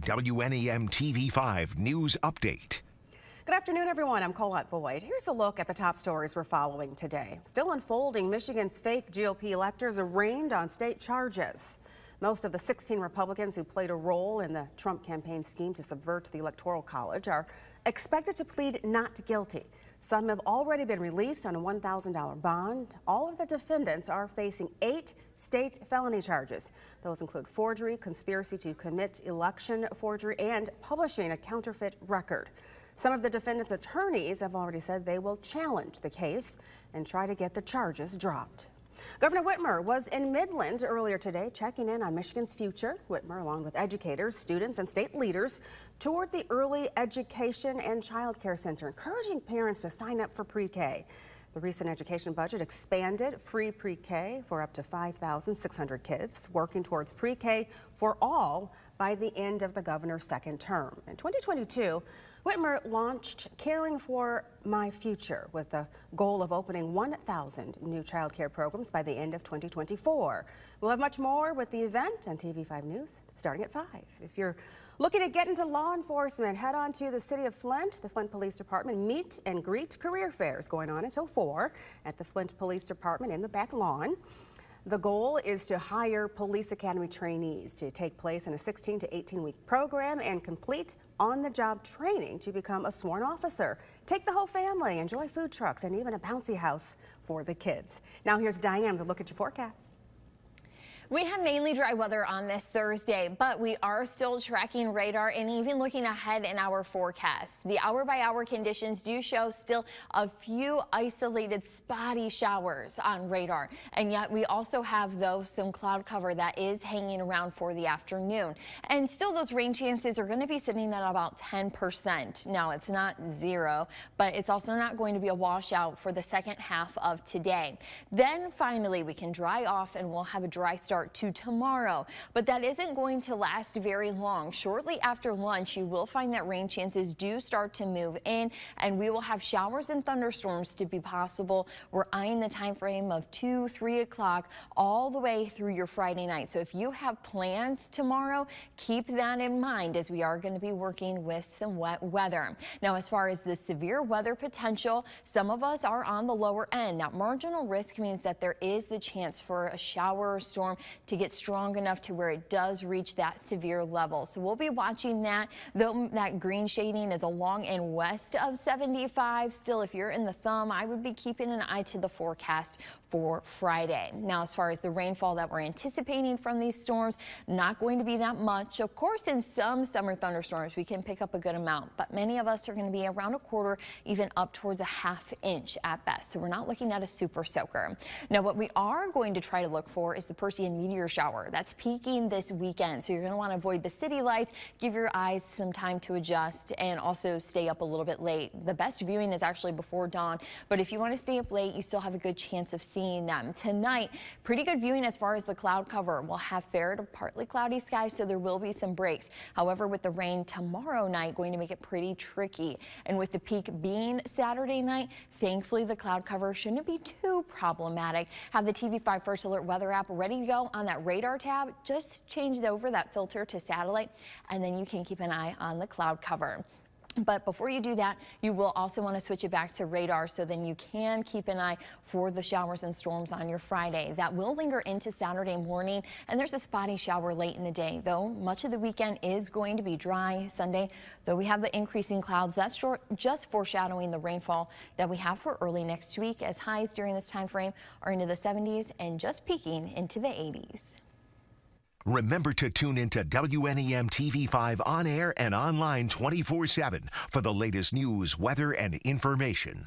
WNEM TV5 News Update. Good afternoon, everyone. I'm Colette Boyd. Here's a look at the top stories we're following today. Still unfolding, Michigan's fake GOP electors arraigned on state charges. Most of the 16 Republicans who played a role in the Trump campaign scheme to subvert the Electoral College are expected to plead not guilty. Some have already been released on a $1,000 bond. All of the defendants are facing 8 state felony charges. Those include forgery, conspiracy to commit election forgery, and publishing a counterfeit record. Some of the defendants' attorneys have already said they will challenge the case and try to get the charges dropped. Governor Whitmer was in Midland earlier today checking in on Michigan's future. Whitmer, along with educators, students, and state leaders, toured the Early Education and Child Care Center, encouraging parents to sign up for pre-K. The recent education budget expanded free pre-K for up to 5,600 kids, working towards pre-K for all by the end of the governor's second term. In 2022, Whitmer launched Caring for My Future with the goal of opening 1,000 new child care programs by the end of 2024. We'll have much more with the event on TV5 News starting at 5. If you're looking to get into law enforcement, head on to the City of Flint. The Flint Police Department meet and greet career fairs going on until 4 at the Flint Police Department in the back lawn. The goal is to hire police academy trainees to take place in a 16 to 18-week program and complete on-the-job training to become a sworn officer. Take the whole family, enjoy food trucks, and even a bouncy house for the kids. Now here's Diane to look at your forecast. We have mainly dry weather on this Thursday, but we are still tracking radar and even looking ahead in our forecast. The hour-by-hour conditions do show still a few isolated spotty showers on radar, and yet we also have, though, some cloud cover that is hanging around for the afternoon. And still, those rain chances are going to be sitting at about 10%. Now, it's not 0, but it's also not going to be a washout for the second half of today. Then finally, we can dry off and we'll have a dry start to tomorrow, but that isn't going to last very long. Shortly after lunch, you will find that rain chances do start to move in, and we will have showers and thunderstorms to be possible. We're eyeing the time frame of 2, 3 o'clock all the way through your Friday night. So if you have plans tomorrow, keep that in mind, as we are going to be working with some wet weather. Now, as far as the severe weather potential, some of us are on the lower end. That marginal risk means that there is the chance for a shower or storm to get strong enough to where it does reach that severe level. So we'll be watching that, though that green shading is along and west of 75. Still, if you're in the thumb, I would be keeping an eye to the forecast for Friday. Now, as far as the rainfall that we're anticipating from these storms, not going to be that much. Of course, in some summer thunderstorms, we can pick up a good amount, but many of us are going to be around a quarter, even up towards a ½ inch at best. So we're not looking at a super soaker. Now, what we are going to try to look for is the Persean meteor shower. That's peaking this weekend, so you're going to want to avoid the city lights, give your eyes some time to adjust, and also stay up a little bit late. The best viewing is actually before dawn, but if you want to stay up late, you still have a good chance of seeing them. Tonight, pretty good viewing as far as the cloud cover. We'll have fair to partly cloudy skies, so there will be some breaks. However, with the rain tomorrow night, going to make it pretty tricky. And with the peak being Saturday night, thankfully the cloud cover shouldn't be too problematic. Have the TV5 First Alert weather app ready to go on that radar tab. Just change over that filter to satellite, and then you can keep an eye on the cloud cover. But before you do that, you will also want to switch it back to radar, so then you can keep an eye for the showers and storms on your Friday. That will linger into Saturday morning, and there's a spotty shower late in the day, though much of the weekend is going to be dry. Sunday, though, we have the increasing clouds. That's just foreshadowing the rainfall that we have for early next week, as highs during this time frame are into the 70s and just peaking into the 80s. Remember to tune into WNEM TV5 on air and online 24/7 for the latest news, weather, and information.